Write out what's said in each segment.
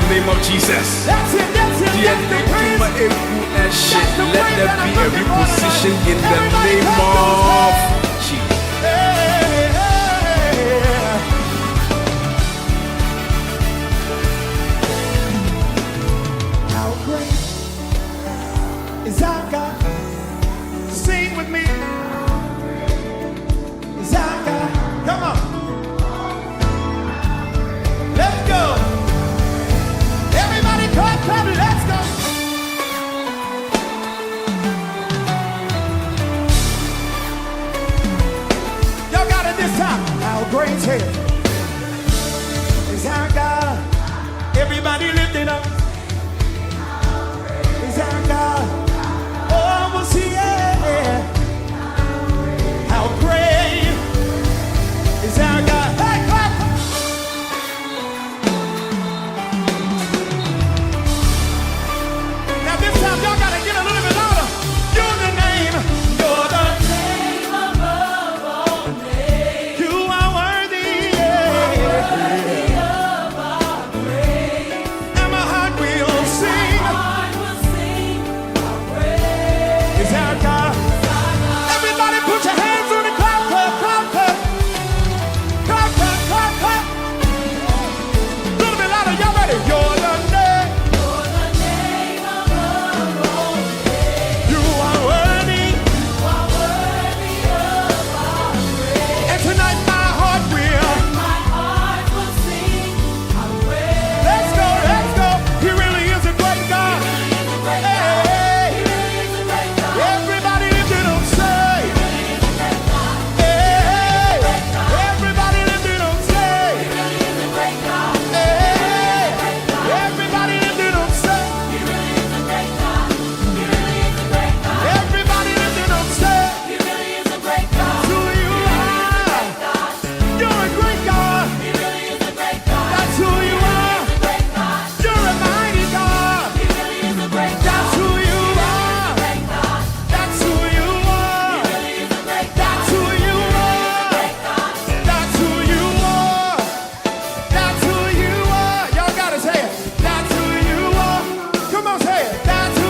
name of Jesus. That's it. That's the praise. Let there be a reposition in the name of Jesus. How great is our God? Sing with me. Is our God? Come on. Let's go. Everybody clap, clap, let's go. Y'all got it this time. How great is our God? Everybody lift it up. Is our God? Oh, we'll see it. How great is our God? Hey, clap. Now this time y'all gotta get a little bit louder. You're the name. You're the name above all names. You are worthy. Worthy of our praise. And my heart will sing. My heart will sing our praise. Is our God? Everybody put your hands on the clap, clap, clap, clap. Clap, clap, clap, clap. A little bit louder, y'all ready? You're the name. You're the name above all names. You are worthy. You are worthy of our praise. And tonight my heart will. My heart will sing our praise. Let's go, let's go. He really is a great God. He really is a great God. Hey. He really is a great God. Everybody lift it up, say. He really is a great God. Hey. Everybody lift it up, say. He really is a great God. Hey. Everybody lift it up, say. He really is a great God. He really is a great God. Everybody lift it up, say. He really is a great God. Who you are. You're a great God. He really is a great God. That's who you are. You're a mighty God. He really is a great God. That's who you are. That's who you are. He really is a great God. That's who you are. That's who you are. That's who you are. Y'all gotta say it. That's who you are. Come on, say it. That's who.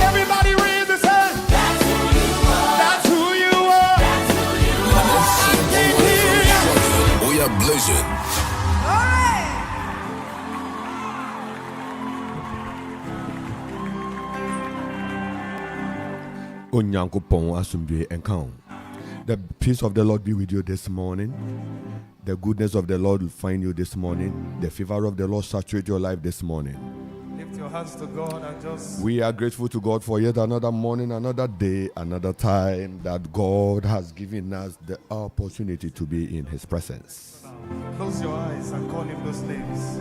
Everybody raise this hand. That's who you are. That's who you are. That's who you are. I can't hear ya. We are blazing. All right. Onyankopon encounter. The peace of the Lord be with you this morning. The goodness of the Lord will find you this morning. The favor of the Lord saturate your life this morning. Lift your hands to God and just. We are grateful to God for yet another morning, another day, another time that God has given us the opportunity to be in His presence. Close your eyes and call Him those names.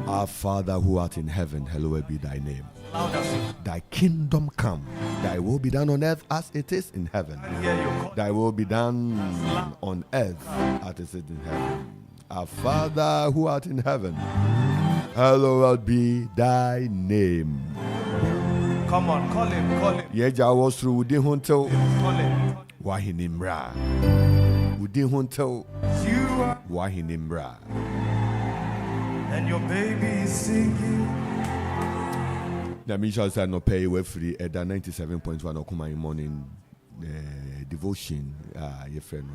Our Father who art in heaven, hallowed be thy name. Louder. Thy kingdom come, thy will be done on earth as it is in heaven. Hear you call. Thy will be done on earth as it is in heaven. Our Father who art in heaven, hallowed be thy name. Come on, call Him, call Him. Yeja was through the hunter. Call Him. Wahinimra. Udi hunter. You are. Wahinimra. And your baby is singing. Namisha said no pay way free at the 97.1 Okuma morning devotion. Your friend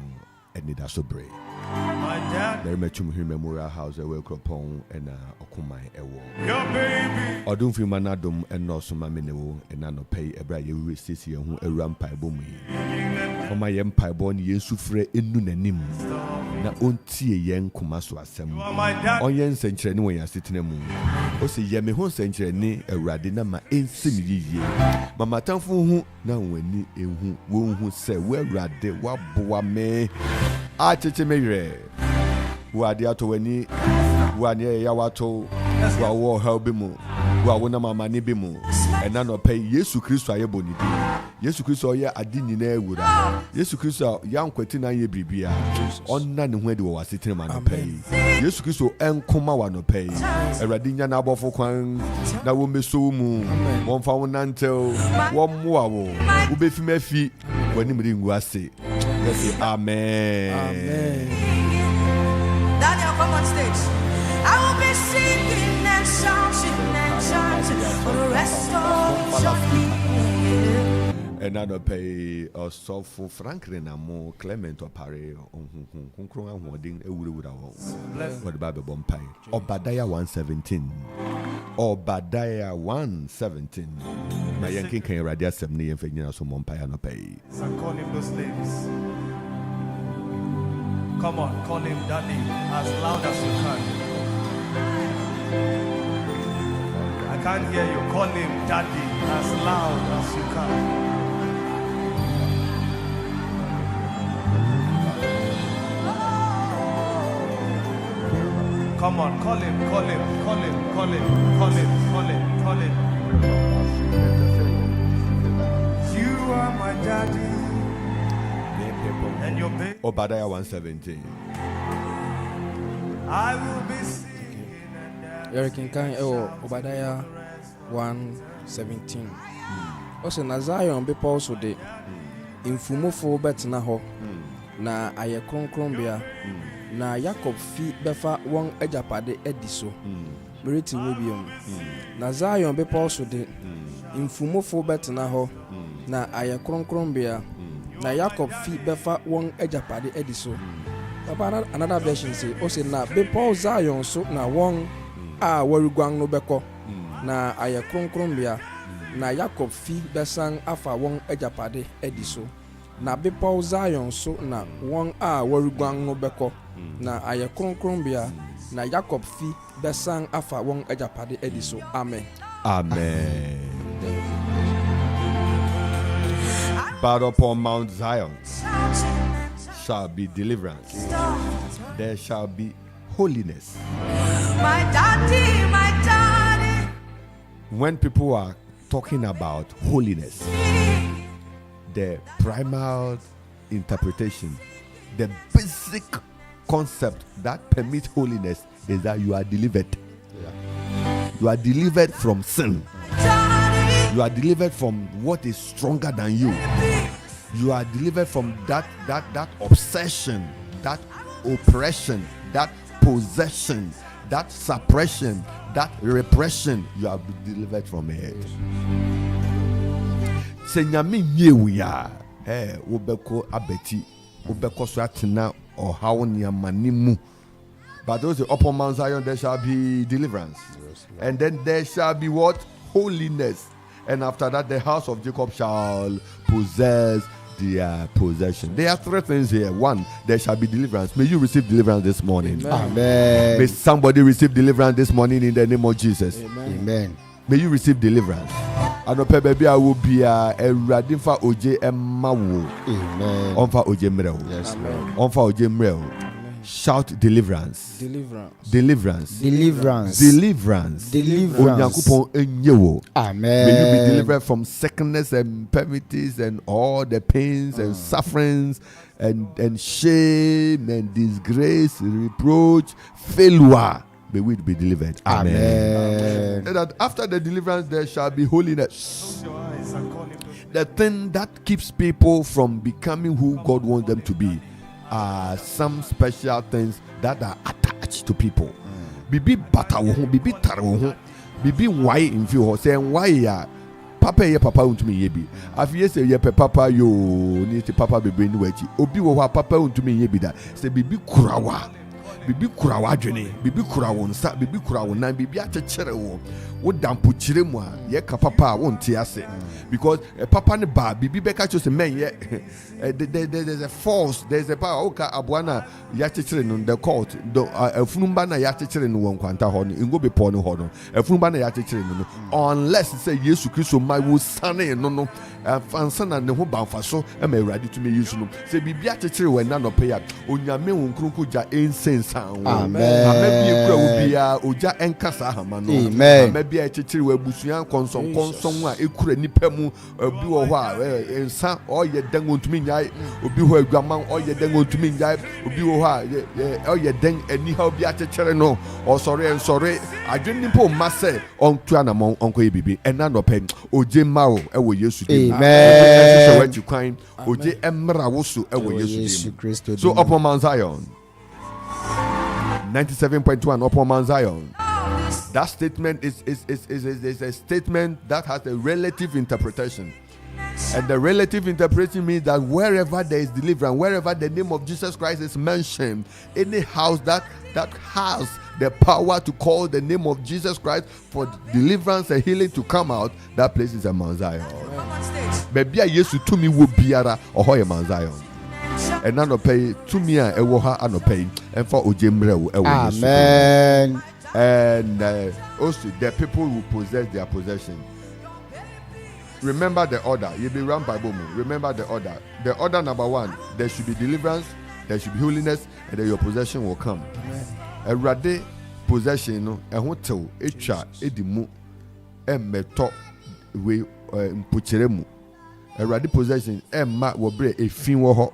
Anidaso Bere. My dad. Very much Memorial House at Akropong and Okuma Ewo. Your baby. Odun fi manadum and no so mamenewo and no pay ebra ye we sisi hu ewura mpaibo mu yi. Oma ye mpaibo ne yesu frɛ enu nanim. Na ontie yen koma so asɛm. You are my dad. Onye nsenkyerɛ ne won yasetena mu. O se ye me ho nsenkyerɛ ne awurade na ma ensim yiye. Mama tamfo hu na wani ehu wo hu sɛ wo awurade waboa me. A cheche me yere. Wo ade ato wani wo ane ya wato wo wo help mu. Wo wona mama ne bi mu. Ena no pay Yesu Kristo ayebonidi. Yesu Kristo oye adi nyina ewura. Yesu Kristo yankwati na ye bribia. Onna ne ho ade wo wasetene ma no pay. Yesu Kristo enkoma wa no pay. Awurade nya na abofo kwan na wo meso mu. Won fa wo nantel, wo moa wo. Wo befi mafi wani mri ngu ase. Yes, amen. Amen. Daniel, come on stage. I will be singing and And I don't pay so for Franklin and more Clement or Parry on Hooding a wood. What the Bible Bompire? Obadiah 117. Obadiah 117. My Yankee can radia 70 and Figure some Mompire no pay. So call him those names. Come on, call him Daddy as loud as you can. I can't hear you. Call him Daddy as loud as you can. Come on, call him, call him, call him, call him, call him, call him, call him. You are my daddy. And your baby. Obadiah 117. I will be singing and dancing. Obadiah 117. Also, na Zion be also de infumofo betna ho na aye kronkronbia na Jacob fi befa won ajapade ediso meriti webiom na Zion be also de infumofo betna ho na aye kronkronbia na Jacob fi befa won ajapade ediso. Papa another version say o say na be Paul Zion so na won a warugwan no beko na aye kronkronbia na Jacob fi besan afa won ajapade ediso na be Paul Zion so na won a warugwan no beko na aye kronkronbia na Jacob fi besan afa won ajapade ediso. Amen. Amen. But upon Mount Zion shall be deliverance. There shall be holiness. My daddy, my daddy. When people are talking about holiness, the primal interpretation, the basic concept that permits holiness is that you are delivered. You are delivered from sin. You are delivered from what is stronger than you. You are delivered from that obsession, that oppression, that possession, that suppression, that repression. You are delivered from it. Senyami nyewuya, ubeko abeti, ubeko swatina or how manimu. But those upon Mount Zion there shall be deliverance, and then there shall be what? Holiness. And after that, the house of Jacob shall possess their possession. There are three things here. One, there shall be deliverance. May you receive deliverance this morning. Amen. May somebody receive deliverance this morning in the name of Jesus. Amen. May you receive deliverance. I know baby I will be a radin for OJ Emmawo. Amen. On for OJ Mreo. Yes, Lord. On for OJ Mreo. Shout deliverance. Deliverance. Deliverance. Deliverance. Deliverance. Deliverance. Amen. May you be delivered from sickness and infirmities and all the pains and sufferings and shame and disgrace, reproach, failure. May we be delivered. Amen. And that after the deliverance there shall be holiness. The thing that keeps people from becoming who God wants them to be are some special things that are attached to people. Bibi bata wo ho, bibi tare wo ho, bibi why in feel say why ya papa ye papa untumi ye bi. Afie say ye papa yo ni ti papa bebe ni wachi. Obi wo ho papa untumi ye bi da. Say bibi kurawa. Bibi kurawa adwene, bibi kurawo nsa, bibi kurawo nan, bibi akekere wo. Wo dampo kire mu a ye ka papa wo nte ase. Because papa ne ba bibi beka chose men ye there's a force, there's a power. Oka abwana ya kekere no the court. Afunumba na ya kekere no won kwanta ho no ngo be po no ho no. Afunumba na ya kekere no unless say Yesu Kristo mai wo sane no no fansa na ne ho banfa so e ma Awurade tumi Yesu no. Say bibi akekere we na no pe ya onyame won kronko ja incense. Amen. Maybe a oja enkasa hamano. Amen. Maybe a chichiri we busuan konson a ekura nipa mu obi wo ho a ensa oye den ontumi nyai obi ho adwaman oye den ontumi nyai obi wo ho a oye den ani ha obi a chichiri no osore adwen nipa ma se ontu anamon onko ye bibi ena no pen oje maro e wo Yesu dim. Amen. So what you kwan oje emra wo so e wo Yesu dim. So upon Mount Zion 97.1 upon Mount Zion. That statement is a statement that has a relative interpretation. And the relative interpretation means that wherever there is deliverance, wherever the name of Jesus Christ is mentioned, any house that has the power to call the name of Jesus Christ for deliverance and healing to come out, that place is a Mount Zion. Baby, Yesu to me will be a Mount Zion. And none of pay to me a woha and pay and for Ujemre. Amen. And also the people who possess their possession. Remember the order. You be run by Bomu. Remember the order. The order number 1, there should be deliverance, there should be holiness, and then your possession will come. A rade possession, a hotel, a cha, a dimu, a meto, we pucheremu. A rade possession, a mat will break a fin woho,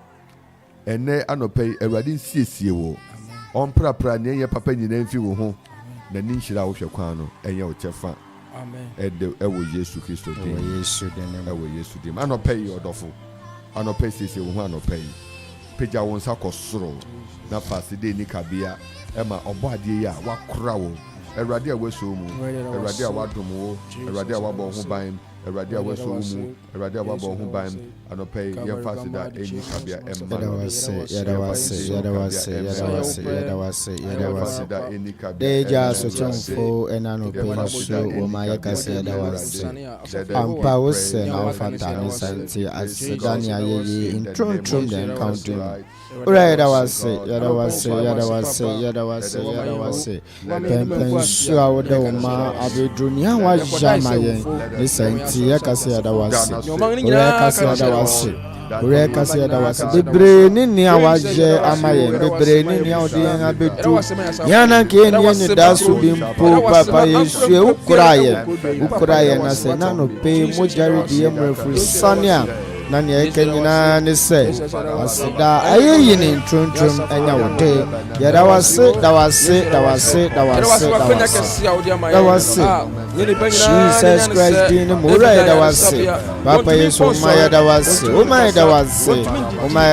and ne anopay a radin CCO. On pra near papa in the few home, the ninshira of your quano, and your chefa. Amen. And the ever Yesu Christo. Ever Yesu dim. I not pay your doffle. I not pay CC one or pay. Peja won't sack or sorrow. Na fast day Nikabia. Emma Obadia, what crow. A radia was so moo. A radia wadomo. A radia wabo who buy him. A radia was so moo. A radia wabo who buy him. I not pay your fast that any Kabia Emma. Deja so chonfo enano penso o mayaka se da was ampa was na fatani santi asidani aye intron den counting ora da was penso awoda o ma abedrunia wa jama yen ni santi yakase da was ora yakase da was ora yakase da was bebre ni awaje amaye bebre ni awde abedu yana ke ni Anidaso bimpo papa Yesu ukuraye na se na no pe mojari die mrefu sania na ne ekanyina ne se asida ayeyi ni ntrontrom anya wode ya da wase Jesus Christ din mura ya da wase papa Yesu umaya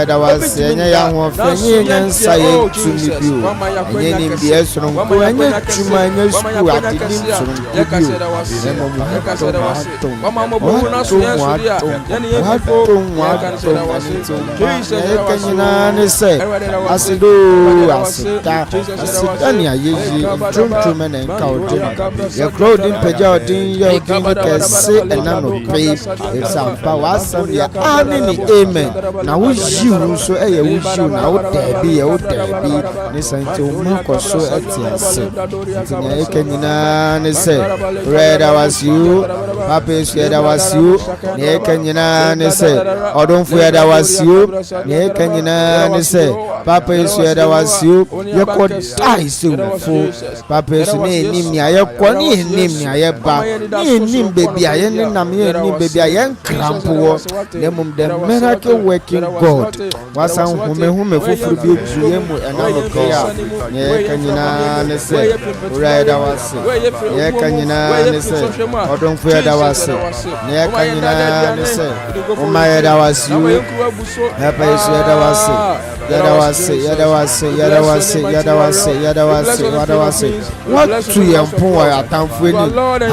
da wase enya ya ho fanyi nyansa ye tumi bio enya ni bia soro nko enya tuma enya sku atini soro amen. Now we you so a wusu na wo debi ni santi o ma ko so etiase ntinya ekanyina ne se red was you papa Yesu da was you ni ekanyina ne se odonfu da was you ni ekanyina ne se papa Yesu da was you ye ko dai so fu papa Yesu ni nim ya ye ko ni nim ya ye ba ni nim baby aye ni nam ye nim baby aye nkrampo wo le mum the miracle working God wasan hume fufuru bi etuye mu enano kia ye kanyina ne se ura was ye kanyina ne se odonfu ya da was ye kanyina ne se umaye da was you papa Yesu ya da was what to yampo wa atamfu ni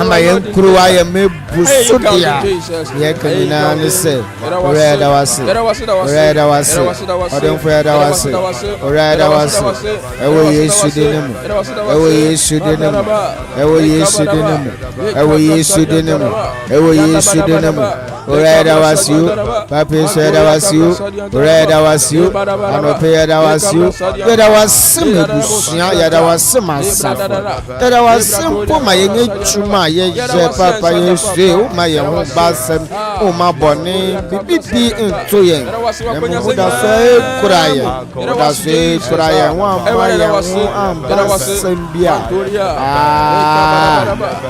ama ye nkuru wa ye mebusu dia ye kanyina ne se ura da was odonfu ya da was ura da was ewo Yesu dinemu ura da was you papa Yesu da was you ura da was you anope da was you da was mebusia ya da was masa da was simple mayenye chuma ye papa Yesu ma ye ho basem o ma boni bibi ntoyen emu da so kuraye wa ma ye ho amba sembia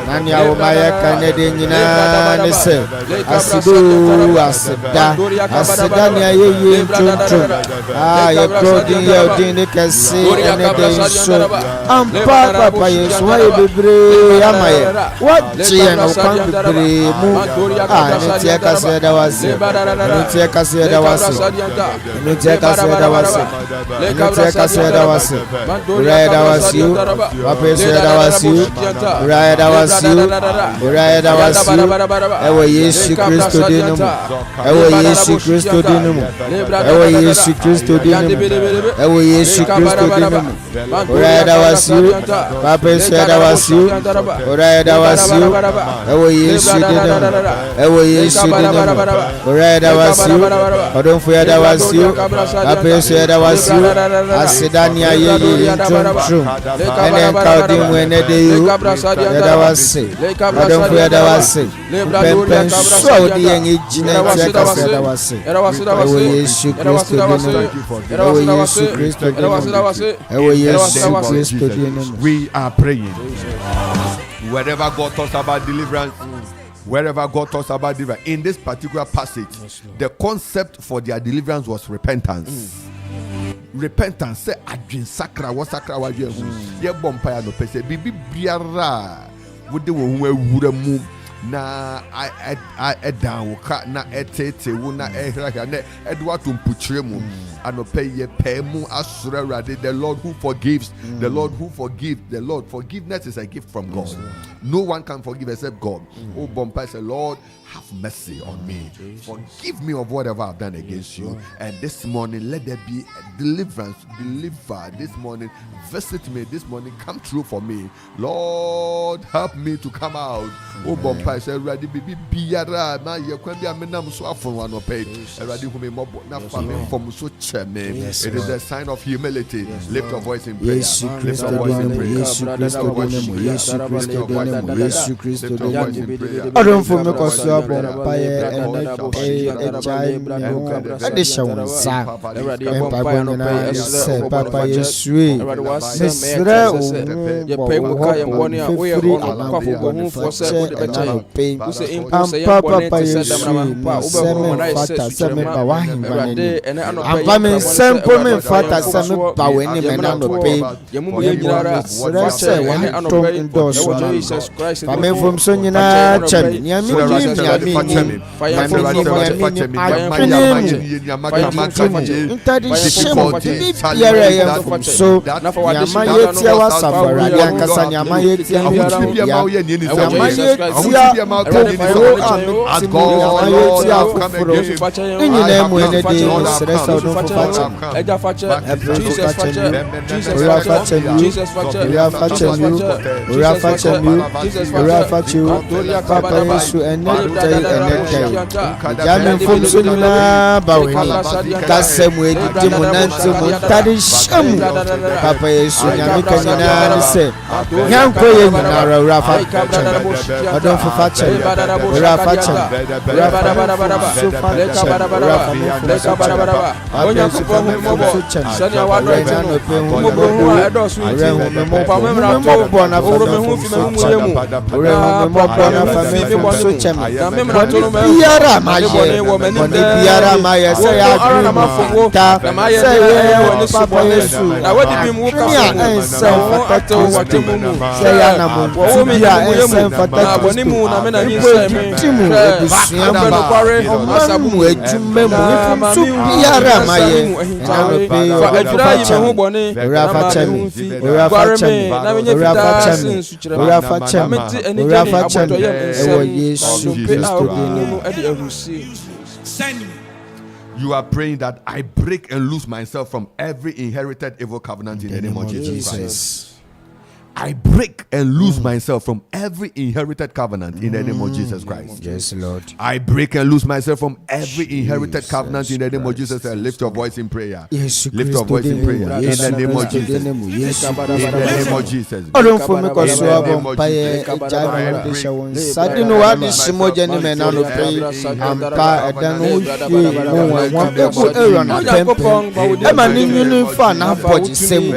nani awo ma ye kanede nyina ne se asida ni ayeye ntonto ye prodi ye odin kese ene de so ampa papa Yesu wa bebre amaye what ye no kan bebre mu Nutia Cassia Dawasi, Nutia Cassia Dawasi, Nutia Cassia Dawasi, Nutia Cassia Dawasi, Rada was you, Apesa was you, Rada was you, Rada was you, Ewa Yesu Christo Dinamo, Ewa Yesu Christo Dinamo, Ewa Yesu Christo Dinamo, Ewa Yesu Christo Dinamo, Rada was you, Apesa was you, Rada was you, Ewa Yesu Dinamo, Ewa Yesu Dinamo, Rada was you, Odonfuya was you, Apesa was you, Asidania ye true, and then Kaudim when they do, Yadawasi, Odonfuya Dawasi, Pempen Saudi and Ejina Dawasi, Ewa Yesu Christo Dinamo, Ewa Yesu Christo Dinamo, Ewa Yesu Christo Dinamo. We are praying. Wherever God talks about deliverance, wherever God talks about deliverance, in this particular passage, the concept for their deliverance was repentance. Repentance. Say adwin sakra wa sakra wa dwe hu. Ye bompaya no pese bibi biara wode wo hu awura mu na I down ka na etete wo na ehra na edwa to mpuchire mu anope ye pemu asura rade. The Lord who forgives, the Lord who forgives, the Lord. Forgiveness is a gift from God. No one can forgive except God. Oh bompa say, Lord, have mercy on me. Forgive me of whatever I've done against you. And this morning, let there be a deliverance. Deliver this morning. Visit me this morning. Come through for me. Lord, help me to come out. Oh, bompa say, ready baby biara na ye kwa bia menam so afon wa no pay. Ready hu me mobo na fa me from so cheme. It is a sign of humility. Lift your voice in prayer. Lift your voice in prayer. Lift your voice in prayer. Yesu Christo Adon for me koso paye Papa Yesu Mesra ye pay muka ye boni a we Akuffo for say Papa Yesu fata seme ba wahimane amba men sempo men fata seme ba weni menano pe Mesra say one tom indoors Jesus Christ. Amen. From Sonina Chami, Rafachu, Papa Yesu, and Yamin from Sunina Bawini, Kassem, Timonanto, Tadi Sham, Papa Yesu, Yamika said, Yanko, Rafa, Adon for Facha, Rafacha, You are praying that I break and loose myself from every inherited evil covenant in the name of Jesus Christ. I break and lose myself from every inherited covenant in the name of Jesus Christ. Yes, Lord. I break and lose myself from every inherited covenant in the name of Jesus. And lift your voice in prayer. Yes, lift your voice in prayer. In the name of Jesus. In the name of Jesus. I don't for me because you have on paye Sadino wadi simoja ni menano pray ampa edanu one area na temple. Ema ni nyunu fa na boji semu.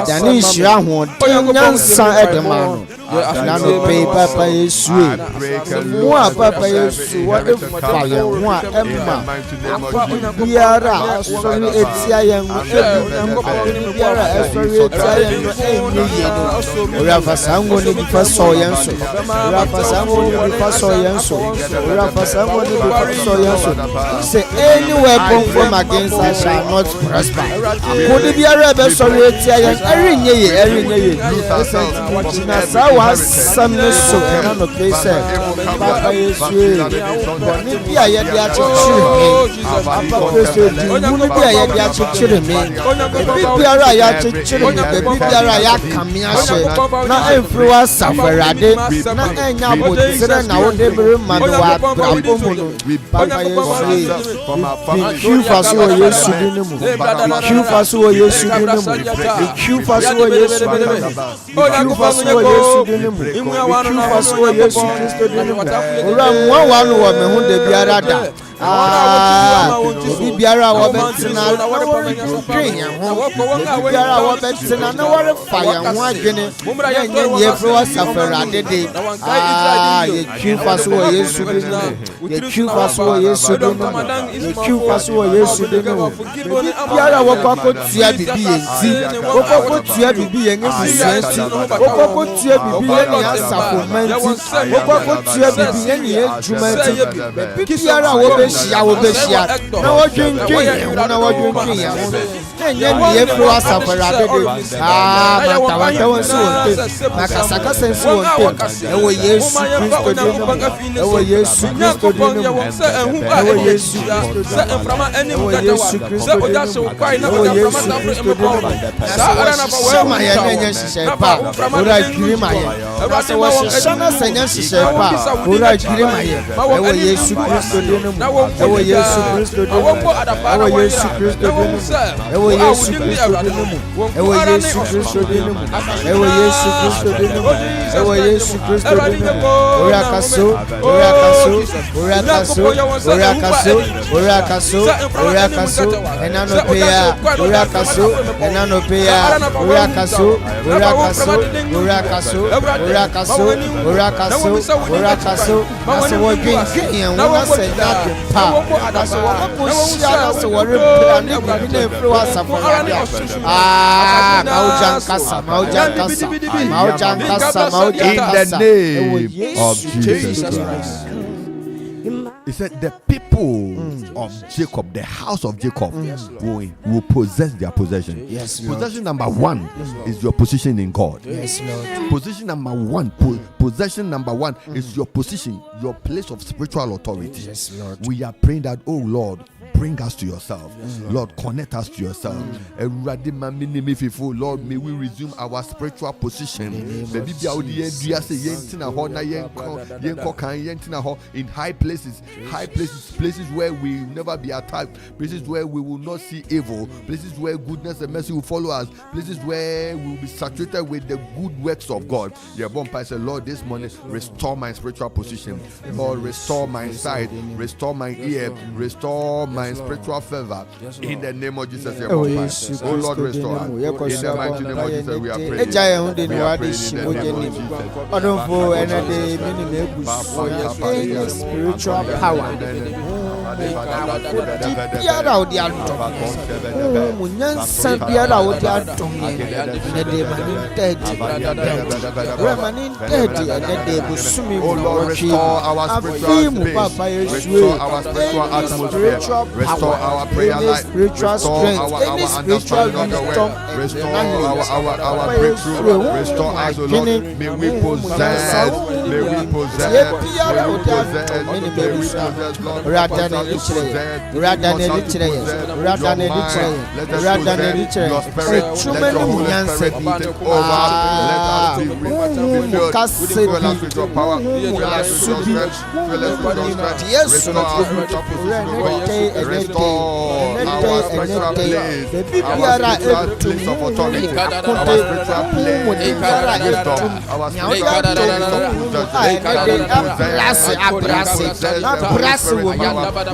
Dani shira ho San Edemano, nano pay Papa Yesu mo Papa Yesu what if fire mo emma biara sorry etia yen biara sorry etia yen Rafa sango ni bifa so yen so Rafa sango ni bifa so yen so Rafa sango ni bifa so yen so say any weapon from against us shall not prosper kodi biara be sorry etia yen erinye ye na sawa samne so na no pese Papa Yesu ni bia ye dia chichire me Papa Yesu di ni bia ye dia chichire me biara ya chichire me biara ya kamia she na influence safarade na enya botsere na wo de bere manu wa apomu no Papa Yesu kifa so Yesu di ne mu kifa so Yesu di ne mu kifa so Yesu di ne mu kifa so Yesu di ne mu kifa so Yesu Kristo di ne mu ora mwa wa no wa me hu de biara da obi biara wo betina na wo twenya ho biara wo betina na wo fa ya ho adwene ye fro safarade de ye kifa so Yesu di ne mu ye kifa so Yesu di ne mu ye kifa so Yesu di ne mu biara wo kwa tia bibi enti wo kwa tia bibi yen ebusuanti wo kwa tia bibi yen ya safomanti wo kwa tia bibi yen ye jumanti biara wo be shia na wo dwentwe na wo dwentwe ya ho enye ni ye fro asafarade de mata won so wonte makasaka sense wonte ewo Yesu Kristo de no ewo Yesu Kristo de no ewo Yesu Kristo de no ewo Yesu Kristo de no ewo Yesu Kristo de no sama ya nenya shishe pa ora kiri maye ase wo shana senya shishe pa ora kiri maye ewo Yesu Kristo de no ewo Yesu Kristo de no ewo Yesu Kristo de no ewo Yesu Kristo de no ewo Yesu Kristo de no ewo Yesu Kristo de no ewo Yesu Kristo de no ora kaso enano peya ora kaso ase wo dwin yan wo se na pa ase wo ko shia ase wo replan ni bi na efro asafarade maujan kasa in the name of Jesus Christ. He said the people of Jacob, the house of Jacob, will possess their possession. Yes, Lord. Possession number one is your position in God. Yes, Lord. Possession number one, possession number one is your position, your place of spiritual authority. Yes, Lord. We are praying that, oh Lord, bring us to yourself. Lord, connect us to yourself. Lord, may we resume our spiritual position. In high places, places where we will never be attacked, places where we will not see evil, places where goodness and mercy will follow us, places where we will be saturated with the good works of God. Your bonfire said, Lord, this morning restore my spiritual position. Lord, restore my sight, restore my ear, restore my spiritual favor. In the name of Jesus, your bonfire. Oh Lord, restore. In the mighty name of Jesus, we are praying. Spiritual power. Biara odi adom. Munyansa biara odi adom. Ne de manin dead. Ne de busumi Oh Lord, restore our spiritual space. Restore our spiritual atmosphere. Restore our prayer life. Spiritual strength. Any spiritual wisdom. Restore our breakthrough. Restore us, O Lord. May we possess. May we possess. May we possess. May we possess, Lord. Let us possess your spirit. Let your Holy Spirit be taken over. Let us be filled with your power. Fill us with your strength. Fill us with your strength. Restore our spiritual position. Restore our spiritual place. Our spiritual place of authority. Our spiritual place of wisdom. Our spiritual place of possession.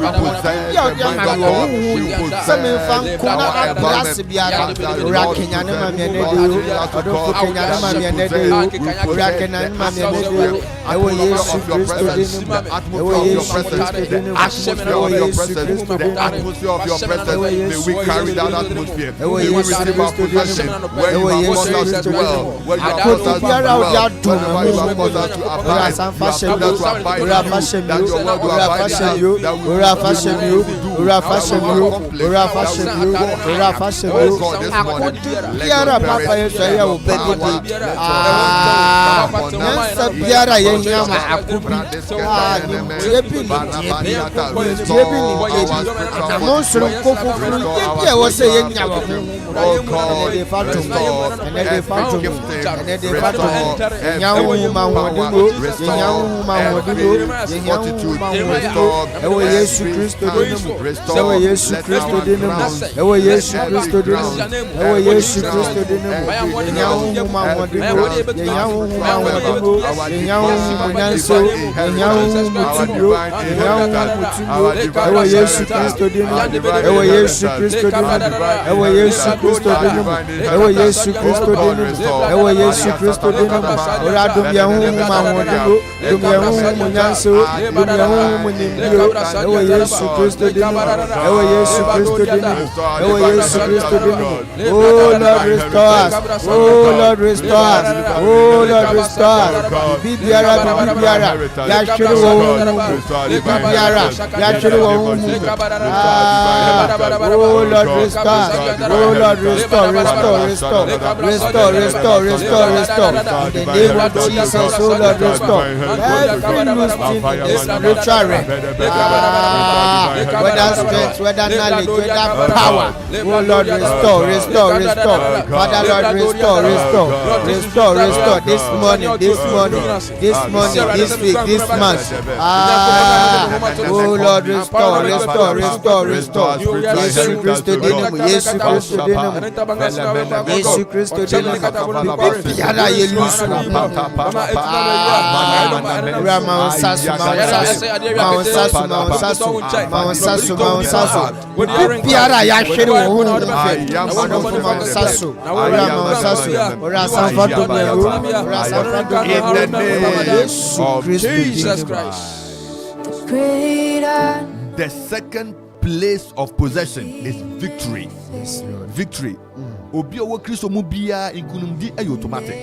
atmosphere of your presence, may we carry that atmosphere. May we receive our possession where you have caused us to dwell, where you have caused us to dwell, wherever you have caused us to abide. You have told us to abide in you, that your word will abide in us, that we will do, that we will accomplish, that we will walk. Oh God, this morning, let your presence, let your power, let whether strength, whether knowledge, whether power. Oh Lord, restore. Father Lord, restore. This morning, this week, this month. Oh Lord, restore. Yesu Christo dinamo. Yara yelusu. Piara ya shiri wohunu Jesus Christ. The second place of possession is victory. Yes, Lord. Victory. Obi owo Kristo mu bia inkunumdi ay automatic.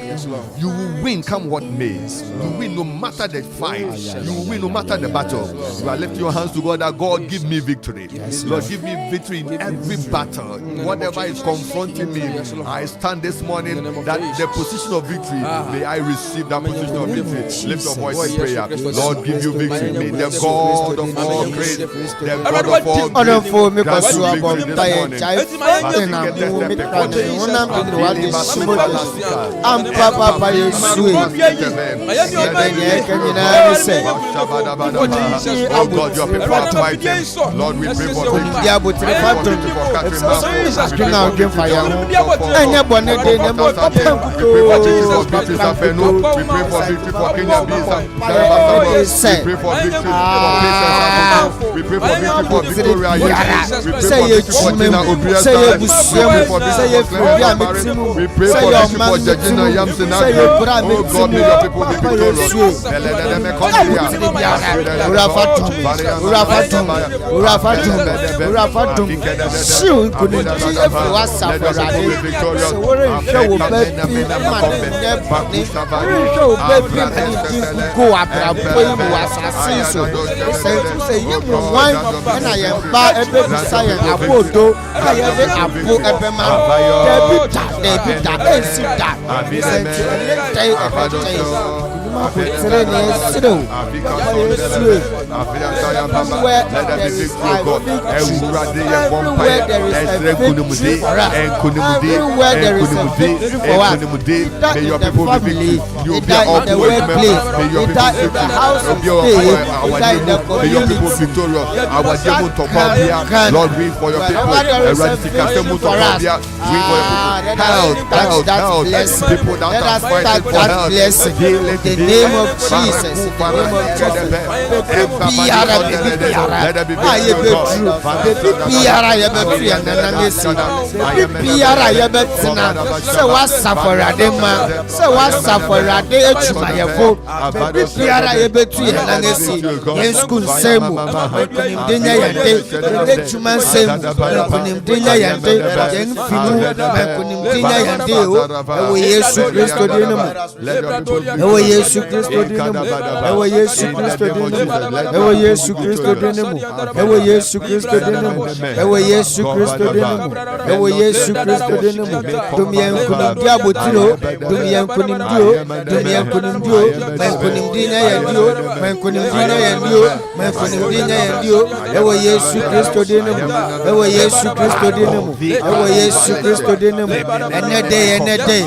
You will win come what may. You win no matter the fight. You will win no matter the battle. You are lifting your hands to God that God give me victory. Lord, give me victory in every battle. Whatever is confronting me, I stand this morning that the position of victory, may I receive that position of victory. Lift your voice in prayer. Lord, give you victory. May the God of all grace, the God of all grace, grant you victory this morning. Oh God, your people are fighting. Lord, we pray for victory. We pray for Jajina Yamsina. Oh God, may your people be victorious. Lord, we for your people. Health. People that are fighting for health. name of Jesus. In the name of Jesus. Biara aye betru. Biara ye betu ya nanangesi. Biara ye betina. Se wasaforade ma. Se wasaforade echuma ye fo. Biara ye betu ya nanangesi. Yen school semu. Dinya yande. Echuma semu. Dinya yande. Yen fimu. Dinya yande o. Ewe Yesu Kristo dinemu. Ewe Yesu Kristo dinemu. Ewe Yesu Kristo dinemu. Ewe Yesu Kristo dinemu. Ewe Yesu Kristo dinemu. Ewe Yesu Kristo dinemu. Ewe Yesu Kristo dinemu. Dumien kunim dia botiro. Dumien kunim dio. Dumien kunim dio. Men kunim dinya yandio. Men kunim dinya yandio. Men kunim dinya yandio. Ewe Yesu Kristo dinemu. Ewe Yesu Kristo dinemu. Ewe Yesu Kristo dinemu. Enede.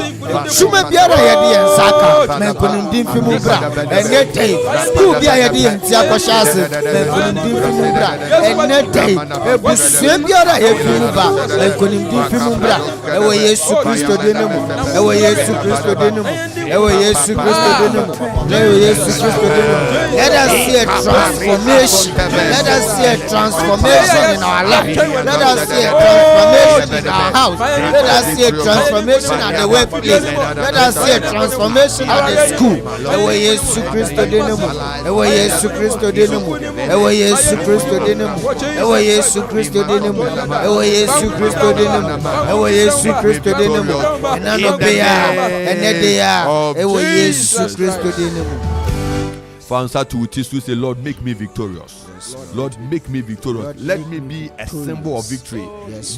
Shuma biara yedi ensaka. Men kunim din fimu bra. Enede. School bia yedi entia kwashase. Men kunim din fimu bra. Enede. Ebusue biara yefimu ba. Men kunim din fimu bra. Ewe Yesu Kristo dinemu. Ewe Yesu Kristo dinemu. Ewe Yesu Kristo dinemu. Ewe Yesu Kristo dinemu. Let us see a transformation. Let us see a transformation in our life. Let us see a transformation in our house. Let us see a transformation at the workplace. Let us see a transformation at the school. Ewe Yesu Kristo dinemu. Ewe Yesu Kristo dinemu. Ewe Yesu Kristo dinemu. Ewe Yesu Kristo dinemu. Ewe Yesu Kristo dinemu. Ewe Yesu Kristo dinemu. Enano beya. Enedeya. Ewe Yesu Kristo dinemu. Answer to it is to say, Lord, make me victorious. Lord, make me victorious. Let me be a symbol of victory.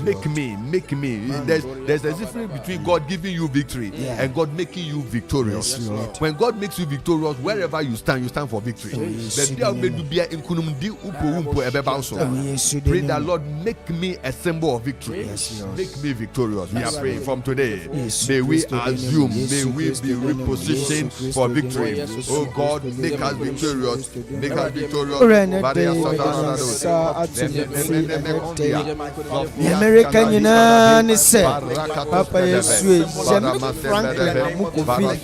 Make me. There's a difference between God giving you victory and God making you victorious. When God makes you victorious, wherever you stand for victory. Pray that, Lord, make me a symbol of victory. Make me victorious. We are praying from today. May we assume, may we be repositioned for victory. Oh God, make us victorious. Make us victorious. American United say, Papa Yesu, Franklin, Mukofi,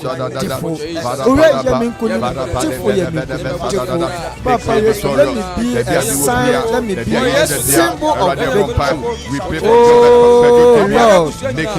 Papa Yesu, let me be a sign, let me be a symbol of victory. Oh Lord,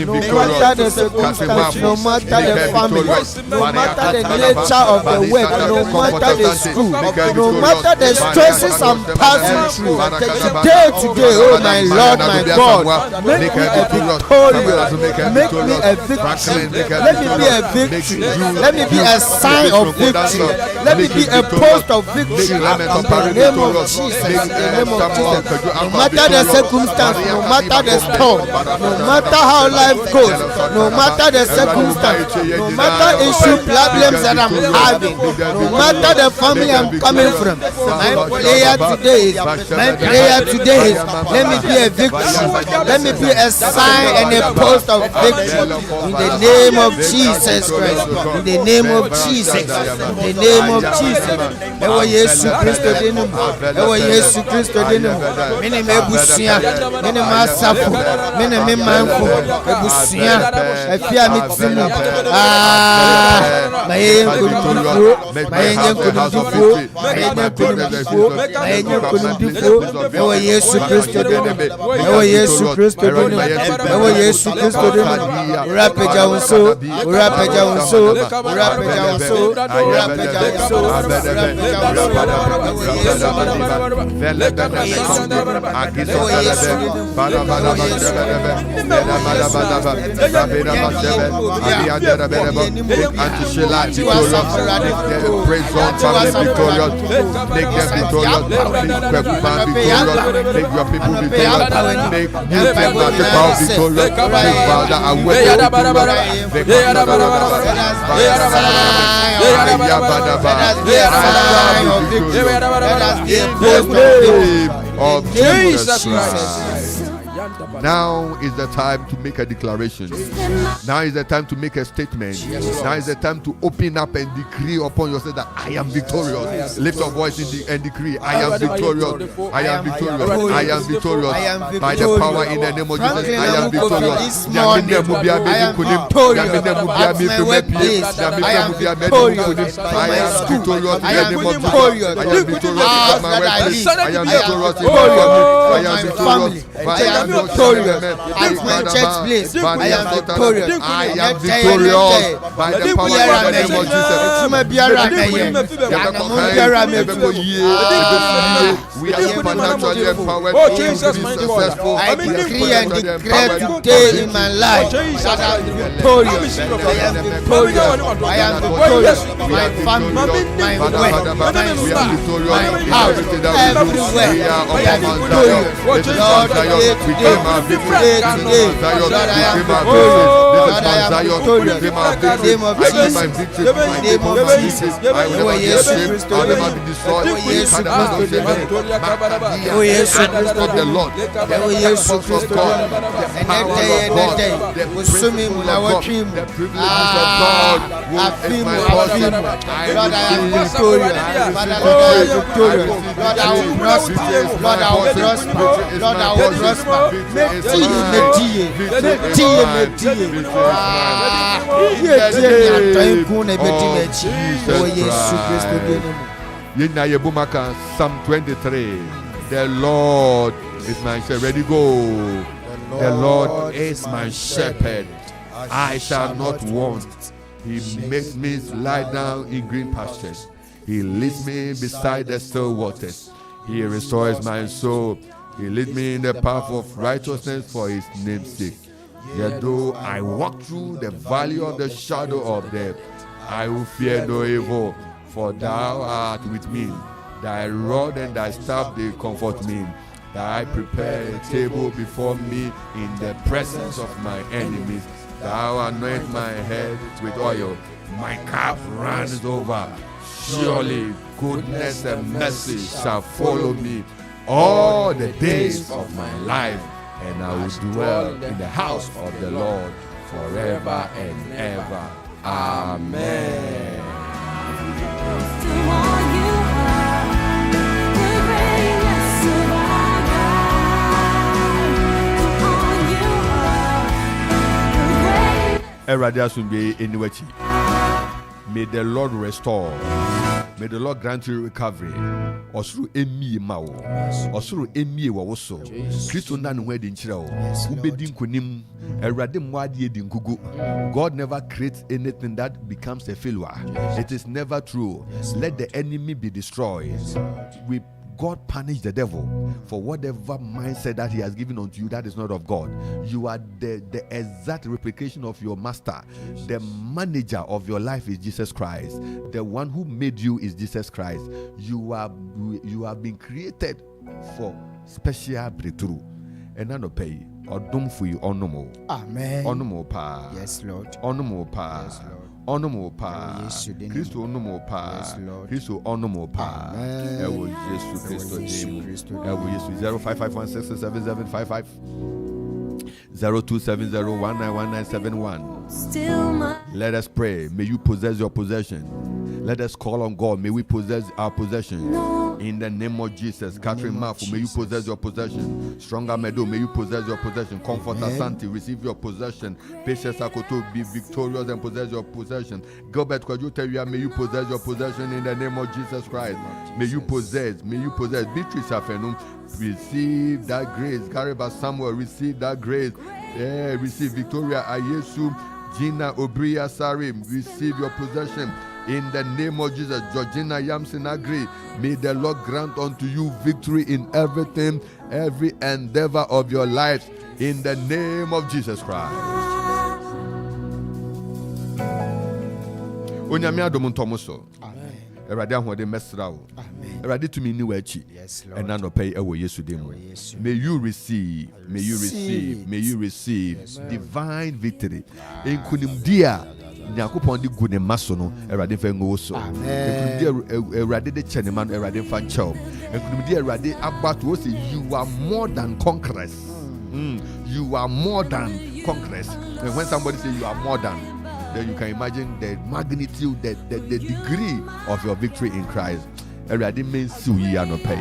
no matter the circumstance, no matter the family, no matter the nature of the work, no matter the school, no matter the stresses I'm passing through, today, oh my Lord, my God, make me a victorious, make me a victory, let me be a victory, let me be a sign of victory, let me be a post of victory in the name of Jesus, in the name of Jesus. No matter the circumstance, no matter the storm, no matter how life goes, no matter the circumstance, no matter issue problems that I'm having, no matter the family I'm coming from, my prayer today is, let me be a victory, let me be a sign and a post of victory in the name of Jesus Christ, in the name of Jesus, in the name of Jesus. Ewa Yesu Kristo dinum, ewa Yesu Kristo dinum. Mene mebusia, mene masafu, mene memanfu, ebusia, efia mitimu. Mayen kunumdifo, mayen kunumdifo, mayen kunumdifo, mayen kunumdifo. Ewa Yesu Kristo dinum, ewa Yesu Kristo dinum, ewa Yesu Kristo dinum. Urapeja unso, urapeja unso, urapeja unso, urapeja unso. Of Jesus Christ. Now is the time to make a declaration. Now is the time to make a statement. Now is the time to open up and decree upon yourself that I am victorious. Lift your voice and decree, I am victorious. I am victorious. I am victorious. By the power in the name of Jesus, I am victorious. I am victorious. I am victorious in the name of Jesus. I am victorious at my workplace. I am victorious in my family. I am victorious at my church place. I am victorious. I am victorious by the power in the name of Jesus. We are supernaturally empowered to be successful. I decree and declare today in my life that I am victorious. I am victorious. I am victorious. My family, my work, my house, everywhere. I am victorious. Lord, today, Lord, I am victorious. Lord, I am victorious. In the name of Jesus. In the name of Jesus. Oh, yes, Christ. Oh, yes, Christ. Oh, yes, Christ. The Lord, oh, yes, Christ. And that day, we saw me when I was him. I feel Lord, I am victorious. Father, Lord, I am victorious. Lord, I will prosper. Lord, I will prosper. Lord, I will prosper. Psalm 23. The Lord is my shepherd. Ready, go. The Lord is my shepherd. I shall not want. He makes me lie down in green pastures. He leads me beside the still waters. He restores my soul. He leads me in the path of righteousness for his name's sake. Yet though I walk through the valley of the shadow of death, I will fear no evil, for thou art with me. Thy rod and thy staff, they comfort me. Thou prepare a table before me in the presence of my enemies. Thou anoint my head with oil. My cup runs over. Surely goodness and mercy shall follow me all the days of my life, and I will dwell in the house of the Lord forever and ever. Amen. May the Lord restore. May the Lord grant you recovery. Osuru emi ma wo. Osuru emi wo so. Kristo na no wedi nkyere wo. Ubedi nkonim. Erade mwadi edi nkugu. God never creates anything that becomes a failure. It is never true. Let the enemy be destroyed. God punish the devil for whatever mindset that he has given unto you that is not of God. You are the exact replication of your master. The manager of your life is Jesus Christ. The one who made you is Jesus Christ. You have been created for special breakthrough. And I no pay odum for you onomo. Amen. Onomo pa. Yes, Lord. Onomo pa. Yes, Lord. Onomo pa. Kristo onomo pa. Kristo onomo pa. Ewo Yesu Kristo name. Ewo Yesu 0551677755 0270191971. Let us pray. May you possess your possession. Let us call on God. May we possess our possession. In the name of Jesus. Catherine Mafu, may you possess your possession. Stronger Meadow, may you possess your possession. Comforter Santi, receive your possession. Patience Akoto, be victorious and possess your possession. Gilbert Kwajuteria, may you possess your possession in the name of Jesus Christ. May you possess. Beatrice Afenum, receive that grace. Gariba Samuel, receive that grace. Receive Victoria Ayesu, Gina Obria Sarim, receive your possession. In the name of Jesus, Georgina Yamson agree. May the Lord grant unto you victory in everything, every endeavor of your life. In the name of Jesus Christ. Onyame adom ntomoso. Amen. Erade ahode mesra wo. Amen. Erade tumi ni wachi. Yes, Lord. And no pay ewo Yesu dem. May you receive, yes, divine victory. Enkunim dia Akropong di gune maso no erade fa ngo so erade de chene man erade fa chao enkunim di erade abato wo say you are more than conquerors You are more than conquerors. And when somebody says you are more than, then you can imagine the magnitude, the degree of your victory in Christ. Everybody means suya no pay.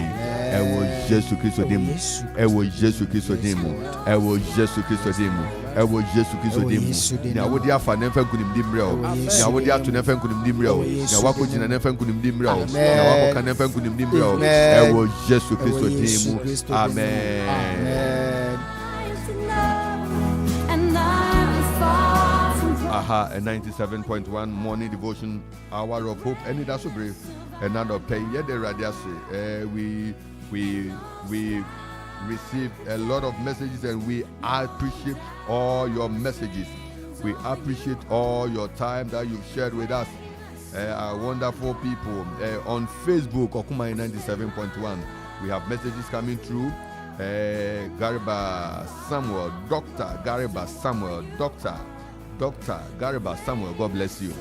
Ewo Jesu Kristo demu. Ewo Jesu Kristo demu. Ewo Jesu Kristo demu. Ewo Jesu Kristo demu. Nya wodi afa na mfa nkunim dimre o. Nya wodi ato na mfa nkunim dimre o. Nya wako jina na mfa nkunim dimre o. Nya wako kan na mfa nkunim dimre o. Ewo Jesu Kristo demu. Amen. Aha, a 97.1 morning devotion, hour of hope. Anidaso Bere, another pay. Yet the radiasi. We receive a lot of messages, and we appreciate all your messages. We appreciate all your time that you've shared with us. Our wonderful people on Facebook, Okuma 97.1. We have messages coming through. Gariba Samuel, Dr. Gariba Samuel, Dr. Gariba Samuel, God bless you.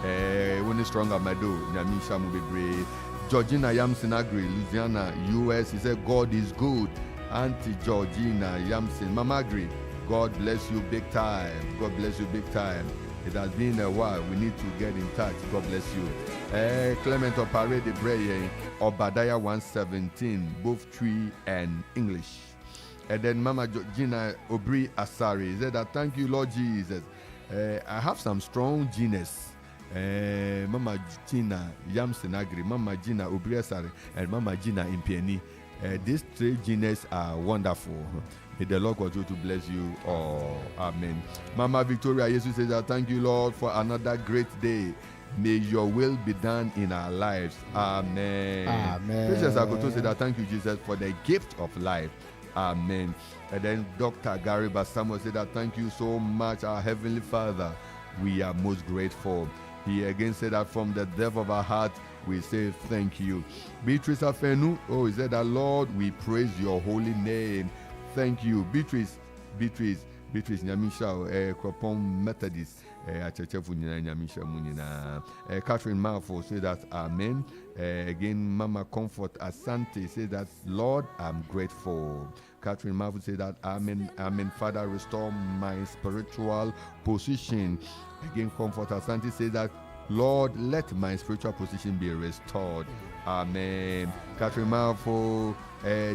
When stronger Mado, Nyamisha Mubibre, Georgina Yamson Agri, Louisiana, US. He said, God is good. Auntie Georgina Yamson, Mama Agri, God bless you big time. God bless you big time. It has been a while. We need to get in touch. God bless you. Clement Opare de Breye, Obadiah 117, both Tree and English. And then Mama Georgina Obri Asari said that, thank you, Lord Jesus. I have some strong genes. Mama Gina Yamson Agri, Mama Gina Obri Asari, and Mama Gina Impieni. These three genes are wonderful. May the Lord continue to bless you all. Amen. Mama Victoria Jesus says that, thank you, Lord, for another great day. May your will be done in our lives. Amen. Amen. Precious Akoto said that, thank you, Jesus, for the gift of life. Amen. And then Dr. Gariba Samuel said that, thank you so much, our Heavenly Father. We are most grateful. He again said that from the depth of our heart, we say thank you. Beatrice Afenu, he said that, Lord, we praise your holy name. Thank you. Beatrice, Nyamisha, Akropong Methodist, Nyamisha Munina. Catherine Amanfo said that, Amen. Again, Mama Comfort Asante said that, Lord, I'm grateful. Catherine Amanfo said that, Amen. Amen. Father, restore my spiritual position. Again, Comfort Asante said that, Lord, let my spiritual position be restored. Amen. Catherine Amanfo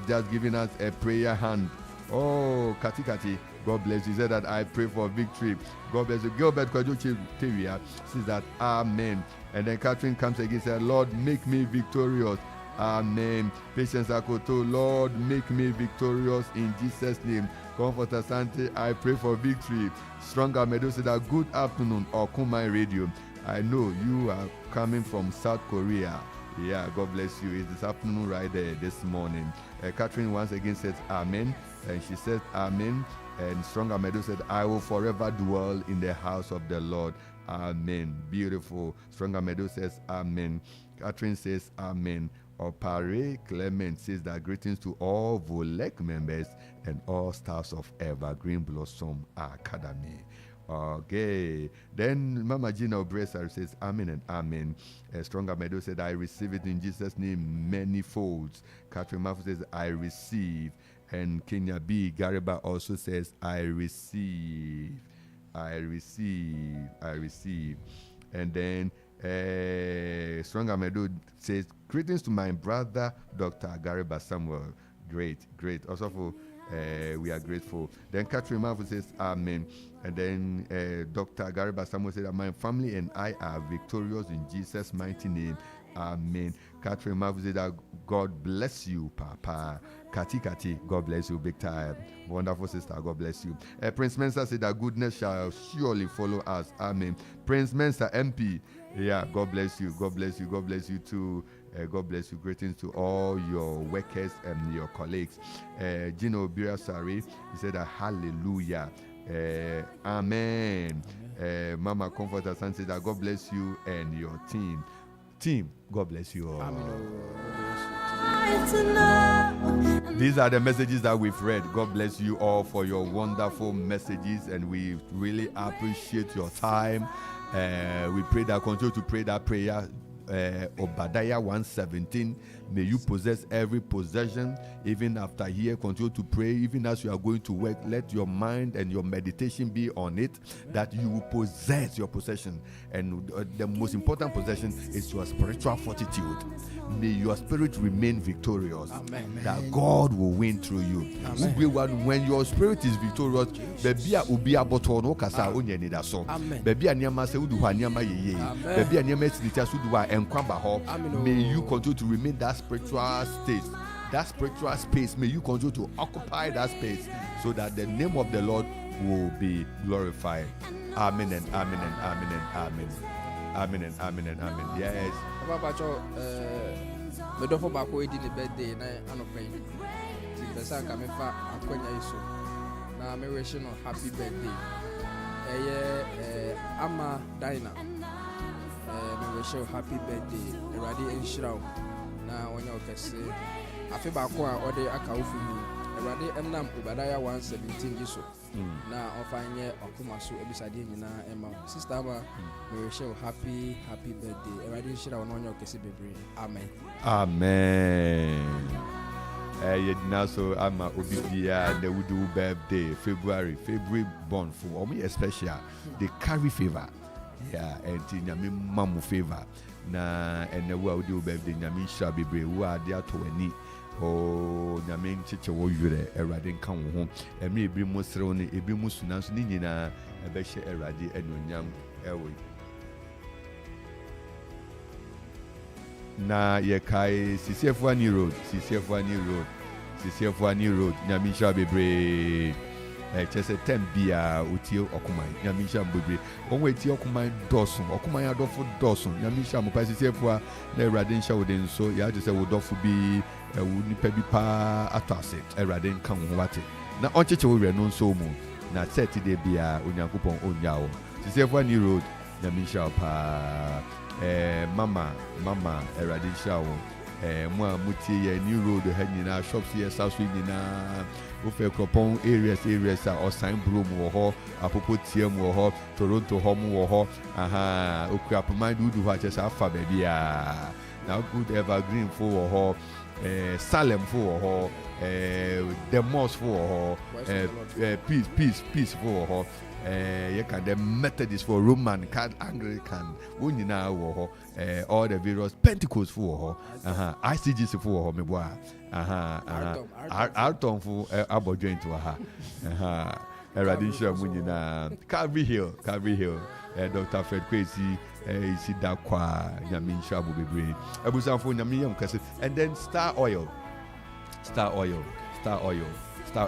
just giving us a prayer hand. Oh, Kati, God bless you. He said that I pray for victory. God bless you. Gilbert Kwajochi Tevia says that, Amen. And then Catherine comes again and says, Lord, make me victorious. Amen. Patience Akoto, Lord, make me victorious in Jesus' name. Comforter Sante, I pray for victory. Stronger Meadow said that, good afternoon, Okumai Radio. I know you are coming from South Korea. Yeah, God bless you. It's this afternoon right there this morning. Catherine once again says, Amen. And she said, Amen. And Stronger Meadow said, I will forever dwell in the house of the Lord. Amen. Beautiful. Stronger Meadow says, Amen. Catherine says, Amen. Opare Clement says that, greetings to all Volek members and all staffs of Evergreen Blossom Academy. Okay. Then Mama Gina Obresar says, Amen and Amen. Stronger Meadow said, I receive it in Jesus' name many folds. Catherine Murphy says, I receive. And Kenya B. Gariba also says, I receive. And then Stronger Meadow says, greetings to my brother, Dr. Gariba Samuel. Great. Also for we are grateful. Then Catherine Murphy says, Amen. And then Dr. Gariba Samuel said that my family and I are victorious in Jesus' mighty name. Amen. Catherine Murphy said that, God bless you, Papa. Kati, God bless you big time. Wonderful sister, God bless you. Prince Mensa said that goodness shall surely follow us. Amen. Prince Mensa MP, yeah, God bless you too. God bless you. Greetings to all your workers and your colleagues. Gino Birasari, he said that hallelujah. Amen. Mama Comforter San said that God bless you and your team. God bless you all. These are the messages that we've read. God bless you all for your wonderful messages, and we really appreciate your time. We pray that continue to pray that prayer. Obadiah 117, May you possess every possession. Even after here, continue to pray. Even as you are going to work, let your mind and your meditation be on it, that you will possess your possession. And the most important possession is your spiritual fortitude. May your spirit remain victorious. Amen. That God will win through you. Amen. When your spirit is victorious, baby ubi aboto no kasa onye Anidaso. Baby anyama se udu anyama yeye. Baby anyama sinita suduwa enkwamba ho. May you continue to remain that spiritual state, that spiritual space. May you continue to occupy that space, so that the name of the Lord will be glorified. Amen and amen and amen and amen. Amen and amen and amen. Yes. Papa Cho, me do for back way di birthday na anopai. Ti pesa ka me fa akonya iso. Na me wish no happy birthday. Ama Dina. Me wish you happy birthday. Eradi enshiraw. Na wonya okese. Afi ba ko a ode Akuffo ni. Eradi emnam Obadiah 1:17 iso. Na ofanye okumaso ebisade nyina ema. Sister Ama, me wish you happy birthday. Eradi enshiraw no wonya okese bebre. Amen. Amen. Yedinaso ama obibia the wudu birthday February born for omi especially they carry favor. Yeah, and nyame mamu favor. Na and the world do birthday nyame sha bebre wo ade ato ani. Oh, nyame ncheche wo yure erade nka wo ho. Emi ebi mu srew ne ebi mu sunanso ni nyina ebehye erade enonyam ewe. Na yekai CCFwani road nyamisha bebre chese tempia utie okumai nyamisha bebre onwe tie okumai dosun okumai adofo dosun nyamisha mo pa CCFwa na erade nsha wodin so ya je se wodofo bi ewu nipa bi pa atase erade nka ho wate na oncheche wo no nso mu na set de bia onyankopon onyawo CCFwani road nyamisha pa mama erade shawo mo mutie ye new road ha nyina shops here south nyina ofe Akropong areas a osan bro mu ho apopo tie mu ho Toronto ho mu ho aha Akuapem du ha chesa afa ba bia na good evergreen fo ho Salem fo ho the mosque fo ho peace fo ho you can the Methodist for Roman Anglican wonyina wo ho all the various Pentecost for ho ICGC for ho me boa Arton for abodwen to ha eradisha munyina Calvary Hill Dr. Fred Kwesi isi dakwa nyame shabu bebre abusanfo nyame yam kase and then star oil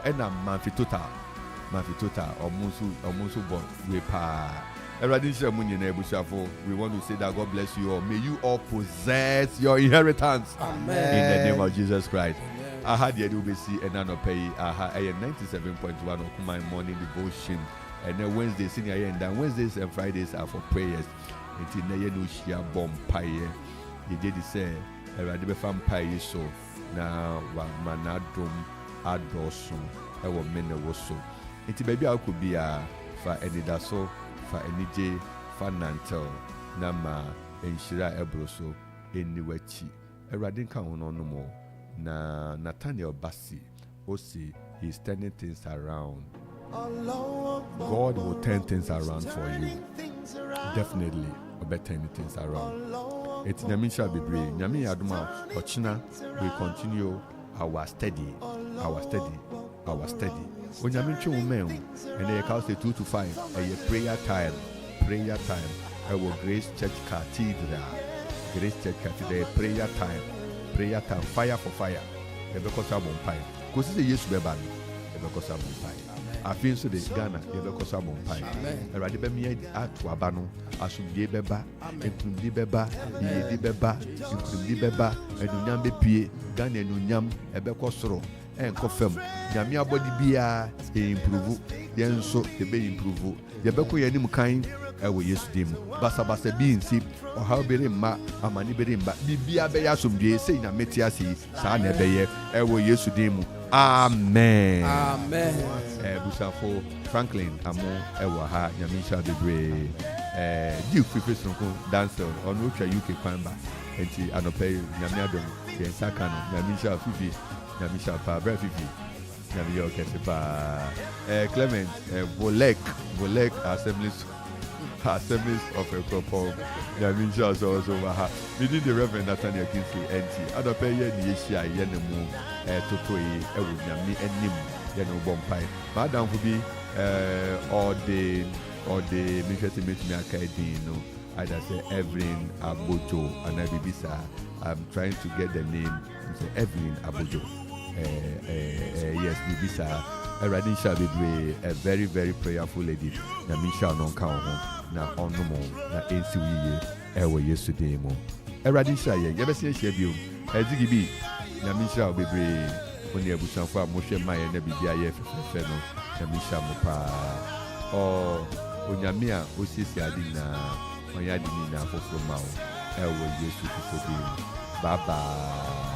and Amanfo total almost born we pa eradisha munyina abusanfo. We want to say that God bless you all. May you all possess your inheritance. Amen. In the name of Jesus Christ. I had the UBC and Anopay. I had 97.1 of my morning devotion. And then Wednesdays, senior and then Wednesdays and Fridays are for prayers. Until Nayanushia bomb pie. You did say, a radical vampire so now manadum adosum. I will mend the so. It baby I could be a for Anidaso, for Anije, for Nantel, Nama, and Shira Ebroso, in the Wechi. A radical on no more. Na Nathaniel Bassi, Osi, he's turning things around. God will turn things around for you. Definitely, about turning things around. It's Nyamisha Bere, Nyami Aduma, Ochina, we continue our study. When Nyamichu men, and they call it 2 to 5, a prayer time. Our Grace Church Cathedral, prayer time, fire for fire. Ebekosa bonpai. Kosi se Yesu beba no. Ebekosa bonpai. Afin so de Ghana ebekosa bonpai. Erade be mi atu aba no. Asumdie beba, entumdi beba, yedi beba, entumdi beba, enunyam be pie, Ghana enunyam ebekosoro, enkofem. Nyame abodi bia improve. Yenso ebe improve. Yebeko yanim kan ewo Yesu dim. Basa bi nsi o ha bere ma amani bere mba bibia be yasomdue sei na metiasi sa na ebeye ewo Yesu dim. Amen. Busafo Franklin amo ewo ha Nyamisha Bere Duke Fifi Sonko dancer onu twa UK kwamba enti anope Nyame adom yɛn nsa ka no nyame nhyira fifi nyame nhyira paa brɛ fifi nyame yɛ ɔkɛse paa Clement Volek Assemblies of Akropong nyame nhyira so ha meaning the Reverend Nathaniel Kingsley Entsie adɔpɛ yɛ ne yɛhyia yɛ ne mu toto yi ɛwɔ nyame anim yɛ ne bɔ mpae maadamfo bi ɔde mehwɛ sɛ mɛtumi aka din no either say Evelyn Abojo and I Bibisa. I'm trying to get the name. Say Evelyn Abojo. Yes, Bibisa. Eradin shall be a very, very prayerful lady. Na mi shall non count na onomo na ensi wiye ewe yesterday mo. Eradin shall ye. Yebesi shebio. Ezigibi. Na mi shall be oni ebusanfo a mo hwe maye na bibia ye fefe no. Na mi shall mo pa. Onyame a osisi adi na Oyadini na for from Mao. Bye bye.